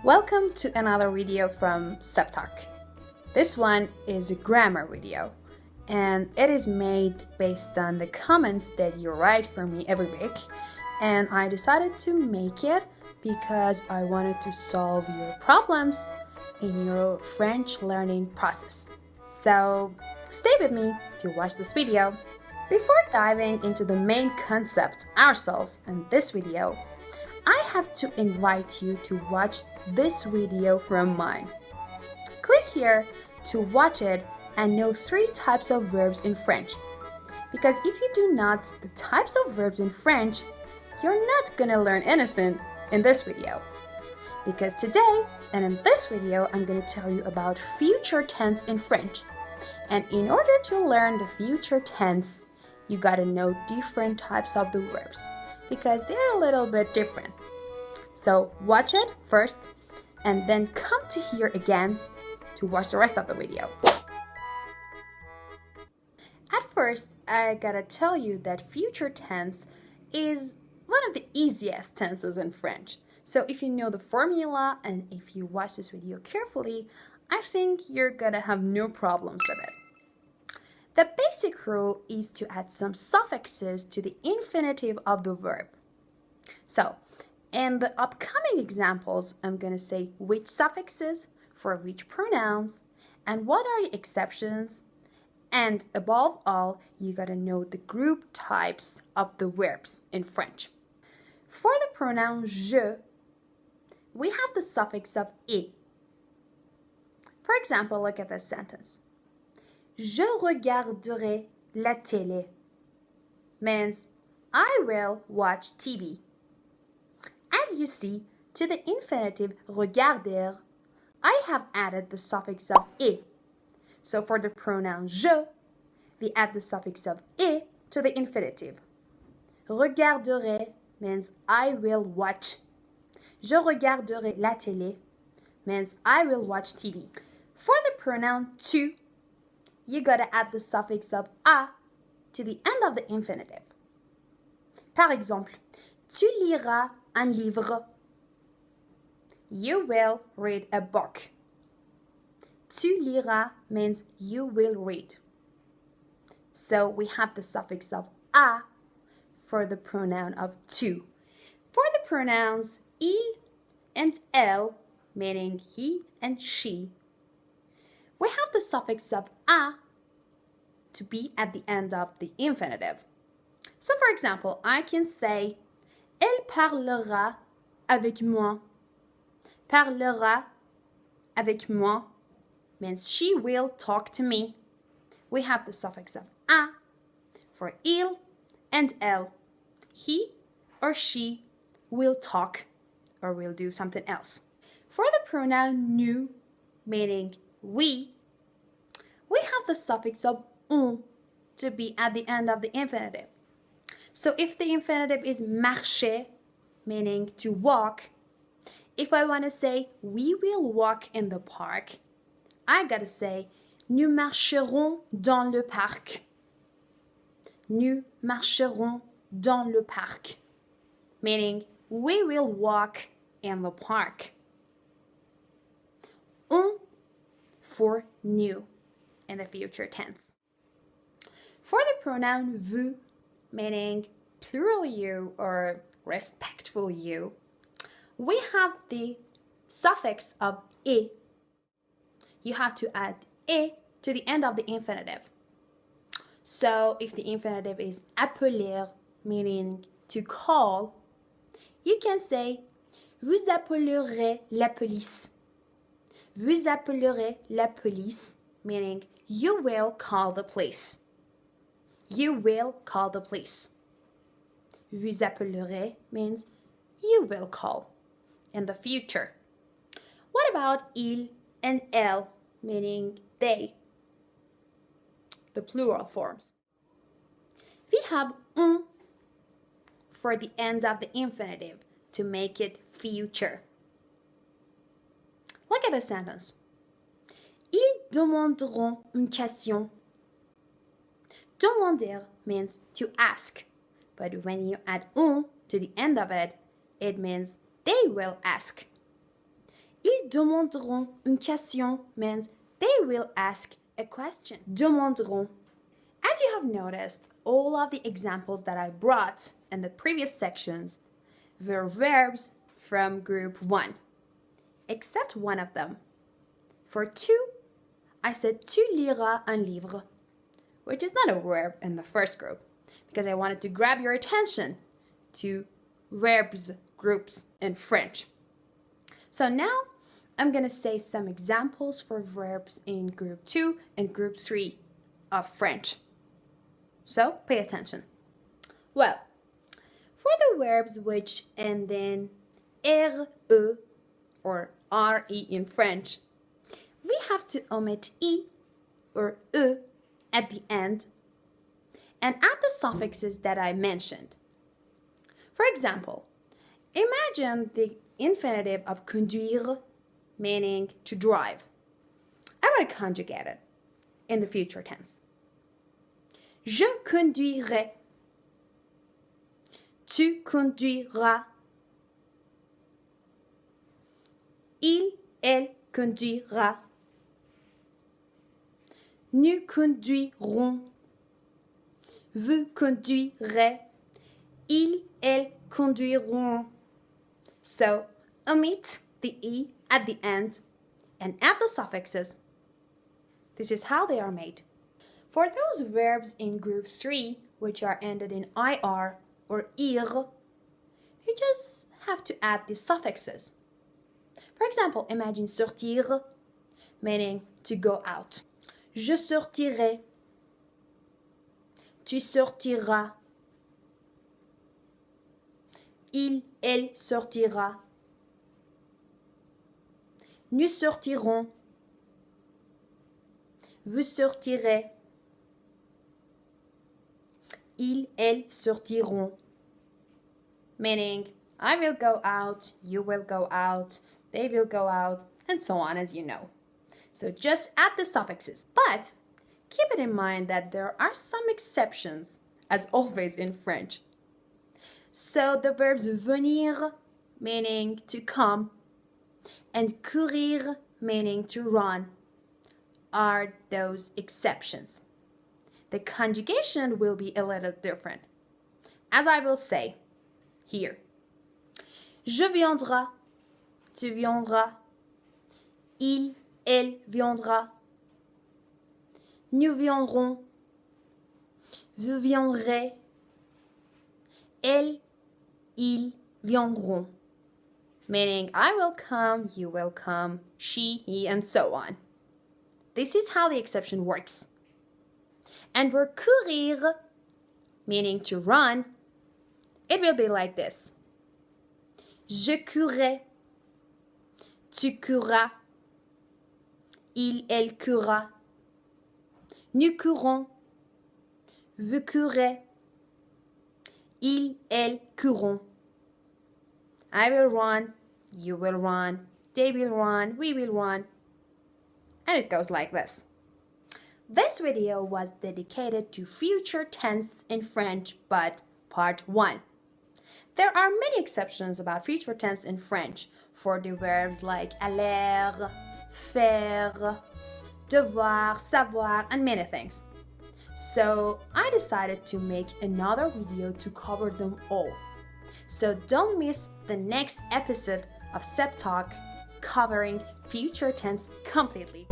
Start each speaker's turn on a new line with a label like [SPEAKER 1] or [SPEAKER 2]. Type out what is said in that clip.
[SPEAKER 1] Welcome to another video from Septalk. This one is a grammar video and it is made based on the comments that you write for me every week, and I decided to make it because I wanted to solve your problems in your French learning process. So stay with me to watch this video. Before diving into the main concept ourselves in this video, I have to invite you to watch this video from mine. Click here to watch it and know 3 types of verbs in French. Because if you do not the types of verbs in French, you're not gonna learn anything in this video. Because today, and in this video, I'm gonna tell you about future tense in French. And in order to learn the future tense, you gotta know different types of the verbs, because they're a little bit different. So watch it first and then come to here again to watch the rest of the video. At first, I gotta tell you that future tense is one of the easiest tenses in French. So if you know the formula and if you watch this video carefully, I think you're gonna have no problems with it. The basic rule is to add some suffixes to the infinitive of the verb. So, in the upcoming examples, I'm going to say which suffixes for which pronouns and what are the exceptions. And above all, you got to know the group types of the verbs in French. For the pronoun je, we have the suffix of et. For example, look at this sentence. Je regarderai la télé means I will watch TV. As you see, to the infinitive regarder, I have added the suffix of et. So for the pronoun je, we add the suffix of et to the infinitive. Regarderai means I will watch. Je regarderai la télé means I will watch TV. For the pronoun tu, you gotta add the suffix of a to the end of the infinitive. Par exemple, tu liras un livre. You will read a book. Tu liras means you will read. So we have the suffix of a for the pronoun of tu. For the pronouns il and elle, meaning he and she, we have the suffix of a to be at the end of the infinitive. So for example, I can say elle parlera avec moi. Parlera avec moi means she will talk to me. We have the suffix of a for il and elle. He or she will talk or will do something else. For the pronoun nous, meaning we have the suffix of on to be at the end of the infinitive. So if the infinitive is marcher, meaning to walk, if I want to say we will walk in the park, I gotta say nous marcherons dans le parc. Nous marcherons dans le parc, meaning we will walk in the park. On for nous in the future tense. For the pronoun vous, meaning plural you or respectful you, we have the suffix of et. You have to add et to the end of the infinitive. So if the infinitive is appeler, meaning to call, you can say vous appellerez la police. Vous appellerez la police, meaning you will call the police. You will call the police. Vous appellerez means you will call in the future. What about il and elle, meaning they? The plural forms. We have on for the end of the infinitive to make it future. Look at the sentence. Ils demanderont une question. Demander means to ask, but when you add on to the end of it, it means they will ask. Ils demanderont une question means they will ask a question. Demanderont. As you have noticed, all of the examples that I brought in the previous sections were verbs from group 1, except one of them. For 2, I said tu liras un livre, which is not a verb in the first group, because I wanted to grab your attention to verbs groups in French. So now I'm going to say some examples for verbs in group 2 and group 3 of French. So pay attention. Well, for the verbs which end in RE or RE in French, we have to omit I or E at the end and add the suffixes that I mentioned. For example, imagine the infinitive of conduire, meaning to drive. I want to conjugate it in the future tense. Je conduirai. Tu conduiras. Elle conduira. Nous conduirons. Vous conduirez. Elles conduiront. So, omit the E at the end and add the suffixes. This is how they are made. For those verbs in group 3, which are ended in IR or IR, you just have to add the suffixes. For example, imagine sortir, meaning to go out. Je sortirai. Tu sortiras. Elle sortira. Nous sortirons. Vous sortirez. Elles sortiront. Meaning, I will go out, you will go out, they will go out, and so on, as you know. So just add the suffixes. But keep it in mind that there are some exceptions, as always in French. So the verbs venir, meaning to come, and courir, meaning to run, are those exceptions. The conjugation will be a little different, as I will say here. Je viendrai, tu viendras, elle viendra, nous viendrons, vous viendrez, ils viendront. Meaning, I will come, you will come, she, he, and so on. This is how the exception works. And for courir, meaning to run, it will be like this. Je courrai, tu courras, elle courra, nous courons, vous courez, elles courront. I will run, you will run, they will run, we will run. And it goes like this. This video was dedicated to future tense in French, but part 1. There are many exceptions about future tense in French for the verbs like aller, faire, devoir, savoir, and many things. So I decided to make another video to cover them all. So don't miss the next episode of Septalk covering future tense completely.